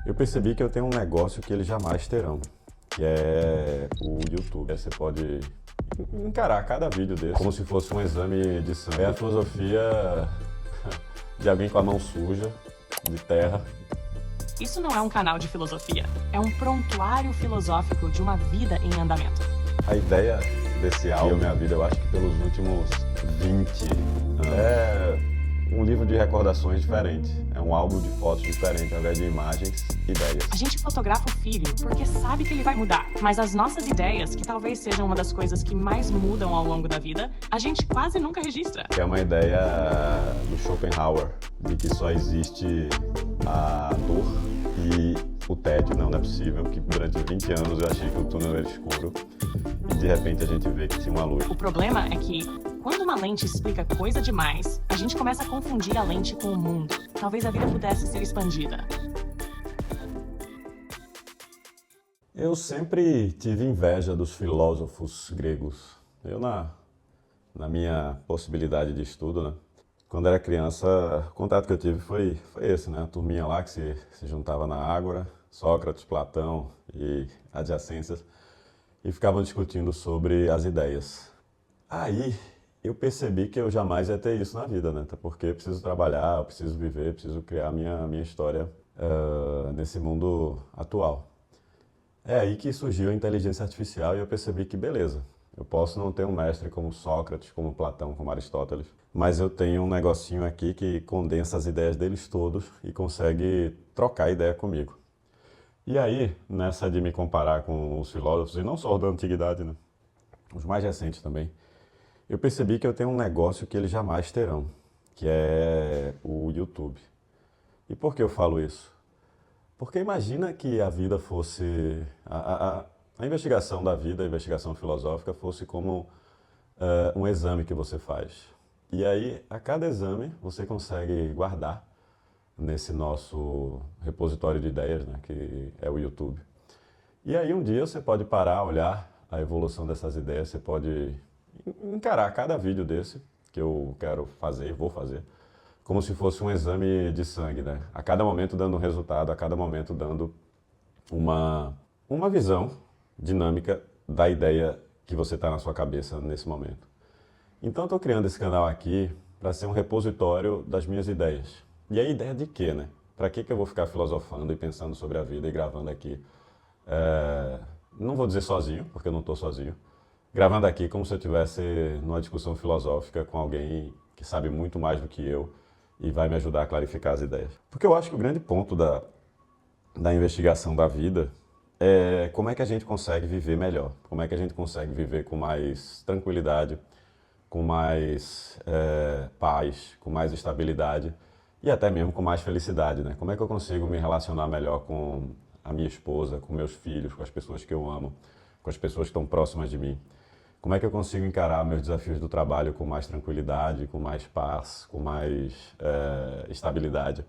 Eu percebi que eu tenho um negócio que eles jamais terão, que é o YouTube. Você pode encarar cada vídeo desse como se fosse um exame de sangue. É a filosofia de alguém com a mão suja, de terra. Isso não é um canal de filosofia, é um prontuário filosófico de uma vida em andamento. A ideia desse álbum, Minha Vida, eu acho que pelos últimos 20 anos, é um livro de recordações diferente. É um álbum de fotos diferente, ao invés de imagens, ideias. A gente fotografa o filho porque sabe que ele vai mudar, mas as nossas ideias, que talvez sejam uma das coisas que mais mudam ao longo da vida, a gente quase nunca registra. Que é uma ideia do Schopenhauer, de que só existe a dor e o tédio. Não é possível que durante 20 anos eu achei que o túnel era escuro e de repente a gente vê que tinha uma luz. O problema é que, quando uma lente explica coisa demais, a gente começa a confundir a lente com o mundo. Talvez a vida pudesse ser expandida. Eu sempre tive inveja dos filósofos gregos. Na minha possibilidade de estudo, né? Quando era criança, o contato que eu tive foi esse, né? A turminha lá que se juntava na Ágora, Sócrates, Platão e adjacências, e ficavam discutindo sobre as ideias. Aí eu percebi que eu jamais ia ter isso na vida, né? Até porque eu preciso trabalhar, eu preciso viver, eu preciso criar minha história nesse mundo atual. É aí que surgiu a inteligência artificial e eu percebi que beleza, eu posso não ter um mestre como Sócrates, como Platão, como Aristóteles, mas eu tenho um negocinho aqui que condensa as ideias deles todos e consegue trocar ideia comigo. E aí, nessa de me comparar com os filósofos, e não só os da antiguidade, né? Os mais recentes também, eu percebi que eu tenho um negócio que eles jamais terão, que é o YouTube. E por que eu falo isso? Porque imagina que a vida fosse... A investigação da vida, a investigação filosófica fosse como um exame que você faz. E aí, a cada exame, você consegue guardar nesse nosso repositório de ideias, né, que é o YouTube. E aí um dia você pode parar, olhar a evolução dessas ideias, você pode encarar cada vídeo desse que eu quero fazer e vou fazer, como se fosse um exame de sangue, né? A cada momento dando um resultado, a cada momento dando uma visão dinâmica da ideia que você está na sua cabeça nesse momento. Então eu estou criando esse canal aqui para ser um repositório das minhas ideias. E a ideia de quê, né? Para que eu vou ficar filosofando e pensando sobre a vida e gravando aqui? Não vou dizer sozinho, porque eu não estou sozinho. Gravando aqui como se eu estivesse numa discussão filosófica com alguém que sabe muito mais do que eu e vai me ajudar a clarificar as ideias. Porque eu acho que o grande ponto da investigação da vida é como é que a gente consegue viver melhor, como é que a gente consegue viver com mais tranquilidade, com mais paz, com mais estabilidade e até mesmo com mais felicidade, né? Como é que eu consigo me relacionar melhor com a minha esposa, com meus filhos, com as pessoas que eu amo, com as pessoas que estão próximas de mim? Como é que eu consigo encarar meus desafios do trabalho com mais tranquilidade, com mais paz, com mais estabilidade?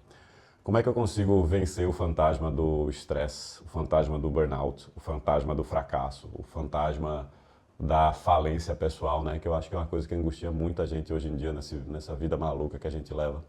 Como é que eu consigo vencer o fantasma do estresse, o fantasma do burnout, o fantasma do fracasso, o fantasma da falência pessoal, né? Que eu acho que é uma coisa que angustia muita gente hoje em dia nessa vida maluca que a gente leva.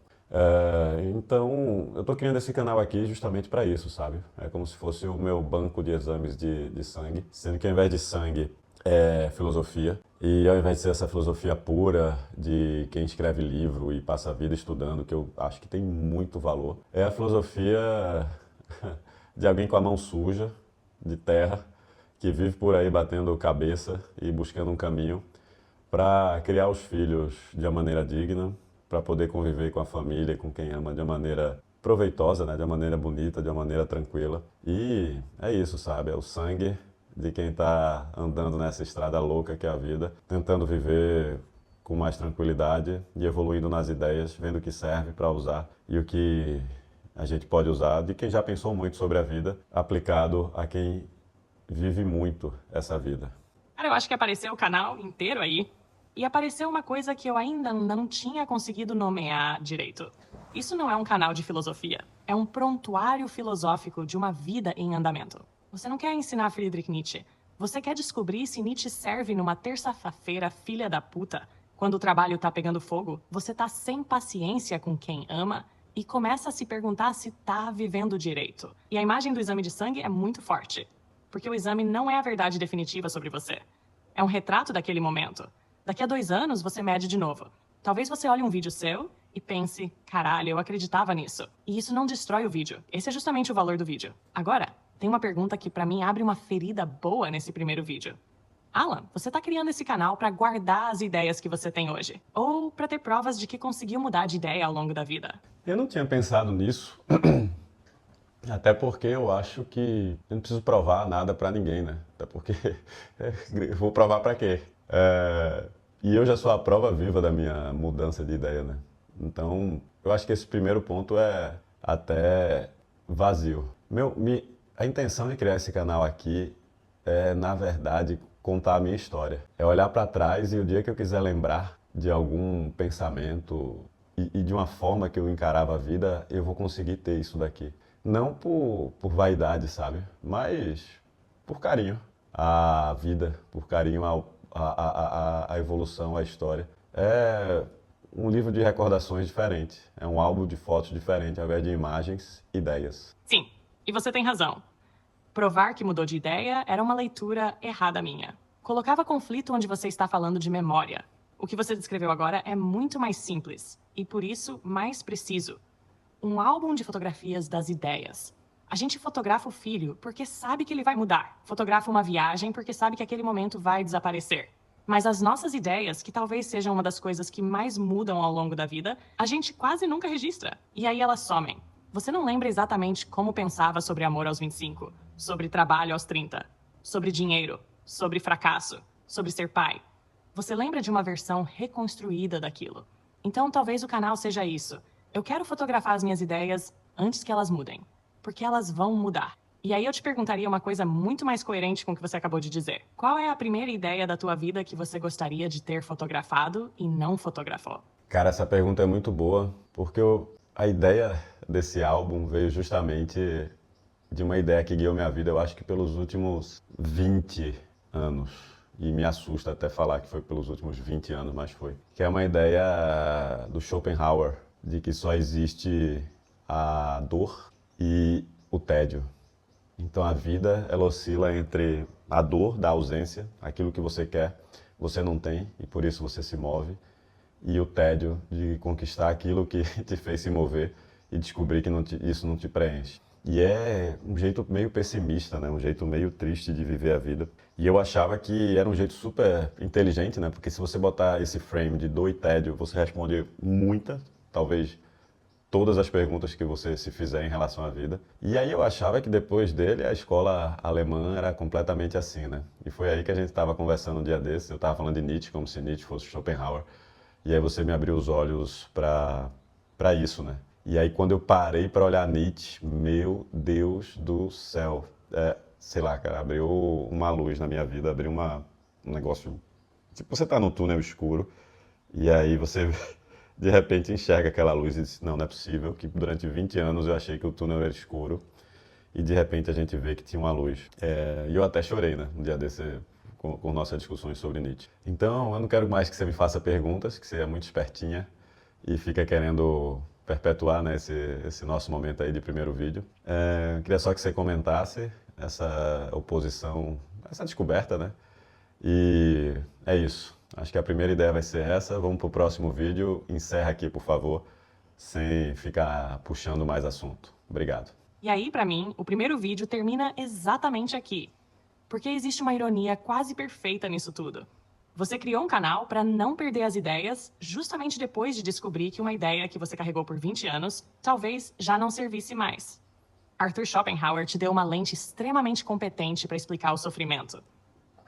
Então, eu estou criando esse canal aqui justamente para isso, sabe? É como se fosse o meu banco de exames de sangue, sendo que ao invés de sangue é filosofia. E ao invés de ser essa filosofia pura de quem escreve livro e passa a vida estudando, que eu acho que tem muito valor, é a filosofia de alguém com a mão suja, de terra, que vive por aí batendo cabeça e buscando um caminho para criar os filhos de uma maneira digna, para poder conviver com a família e com quem ama de uma maneira proveitosa, né? De uma maneira bonita, de uma maneira tranquila. E é isso, sabe? É o sangue de quem está andando nessa estrada louca que é a vida, tentando viver com mais tranquilidade e evoluindo nas ideias, vendo o que serve para usar e o que a gente pode usar de quem já pensou muito sobre a vida, aplicado a quem vive muito essa vida. Cara, eu acho que apareceu o canal inteiro aí. E apareceu uma coisa que eu ainda não tinha conseguido nomear direito. Isso não é um canal de filosofia, é um prontuário filosófico de uma vida em andamento. Você não quer ensinar Friedrich Nietzsche. Você quer descobrir se Nietzsche serve numa terça-feira filha da puta, quando o trabalho tá pegando fogo, você tá sem paciência com quem ama e começa a se perguntar se tá vivendo direito. E a imagem do exame de sangue é muito forte, porque o exame não é a verdade definitiva sobre você. É um retrato daquele momento. Daqui a 2 anos, você mede de novo. Talvez você olhe um vídeo seu e pense, caralho, eu acreditava nisso. E isso não destrói o vídeo. Esse é justamente o valor do vídeo. Agora, tem uma pergunta que pra mim abre uma ferida boa nesse primeiro vídeo. Alan, você tá criando esse canal pra guardar as ideias que você tem hoje? Ou pra ter provas de que conseguiu mudar de ideia ao longo da vida? Eu não tinha pensado nisso, até porque eu acho que eu não preciso provar nada pra ninguém, né? Até porque eu vou provar pra quê? E eu já sou a prova viva da minha mudança de ideia, né? Então, eu acho que esse primeiro ponto é até vazio. A intenção de criar esse canal aqui é, na verdade, contar a minha história. É olhar para trás e o dia que eu quiser lembrar de algum pensamento e de uma forma que eu encarava a vida, eu vou conseguir ter isso daqui. Não por vaidade, sabe? Mas por carinho à vida, por carinho à evolução, à história. É um livro de recordações diferente. É um álbum de fotos diferente, ao invés de imagens, ideias. Sim, e você tem razão. Provar que mudou de ideia era uma leitura errada minha. Colocava conflito onde você está falando de memória. O que você descreveu agora é muito mais simples e, por isso, mais preciso. Um álbum de fotografias das ideias. A gente fotografa o filho porque sabe que ele vai mudar. Fotografa uma viagem porque sabe que aquele momento vai desaparecer. Mas as nossas ideias, que talvez sejam uma das coisas que mais mudam ao longo da vida, a gente quase nunca registra. E aí elas somem. Você não lembra exatamente como pensava sobre amor aos 25, sobre trabalho aos 30, sobre dinheiro, sobre fracasso, sobre ser pai. Você lembra de uma versão reconstruída daquilo. Então talvez o canal seja isso. Eu quero fotografar as minhas ideias antes que elas mudem, porque elas vão mudar. E aí eu te perguntaria uma coisa muito mais coerente com o que você acabou de dizer. Qual é a primeira ideia da tua vida que você gostaria de ter fotografado e não fotografou? Cara, essa pergunta é muito boa, porque a ideia desse álbum veio justamente de uma ideia que guiou minha vida, eu acho que pelos últimos 20 anos. E me assusta até falar que foi pelos últimos 20 anos, mas foi. Que é uma ideia do Schopenhauer, de que só existe a dor e o tédio. Então a vida, ela oscila entre a dor da ausência, aquilo que você quer, você não tem, e por isso você se move, e o tédio de conquistar aquilo que te fez se mover e descobrir que isso não te preenche. E é um jeito meio pessimista, né? Um jeito meio triste de viver a vida. E eu achava que era um jeito super inteligente, né? Porque se você botar esse frame de dor e tédio, você responde muitas, talvez todas as perguntas que você se fizer em relação à vida. E aí eu achava que depois dele a escola alemã era completamente assim, né? E foi aí que a gente estava conversando um dia desses, eu estava falando de Nietzsche como se Nietzsche fosse Schopenhauer. E aí você me abriu os olhos para isso, né? E aí quando eu parei para olhar Nietzsche, meu Deus do céu, sei lá, cara, abriu uma luz na minha vida, abriu um negócio, tipo você tá num túnel escuro e aí você de repente enxerga aquela luz e diz, não é possível que durante 20 anos eu achei que o túnel era escuro e de repente a gente vê que tinha uma luz. E eu até chorei, né, um dia desse com nossas discussões sobre Nietzsche. Então, eu não quero mais que você me faça perguntas, que você é muito espertinha e fica querendo perpetuar, né, esse nosso momento aí de primeiro vídeo. Queria só que você comentasse essa oposição, essa descoberta, né? E é isso. Acho que a primeira ideia vai ser essa. Vamos para o próximo vídeo. Encerra aqui, por favor, sem ficar puxando mais assunto. Obrigado. E aí, pra mim, o primeiro vídeo termina exatamente aqui. Porque existe uma ironia quase perfeita nisso tudo. Você criou um canal para não perder as ideias justamente depois de descobrir que uma ideia que você carregou por 20 anos talvez já não servisse mais. Arthur Schopenhauer te deu uma lente extremamente competente para explicar o sofrimento.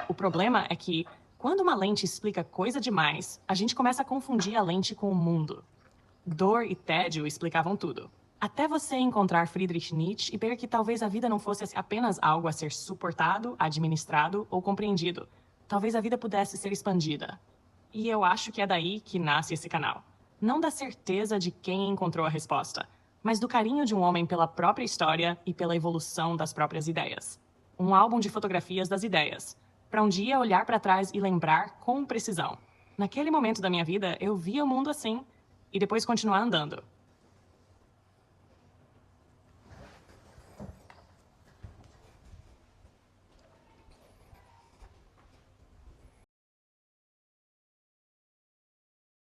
O problema é que, quando uma lente explica coisa demais, a gente começa a confundir a lente com o mundo. Dor e tédio explicavam tudo. Até você encontrar Friedrich Nietzsche e ver que talvez a vida não fosse apenas algo a ser suportado, administrado ou compreendido. Talvez a vida pudesse ser expandida. E eu acho que é daí que nasce esse canal. Não da certeza de quem encontrou a resposta, mas do carinho de um homem pela própria história e pela evolução das próprias ideias. Um álbum de fotografias das ideias, para um dia olhar para trás e lembrar com precisão. Naquele momento da minha vida, eu via o mundo assim, e depois continuar andando.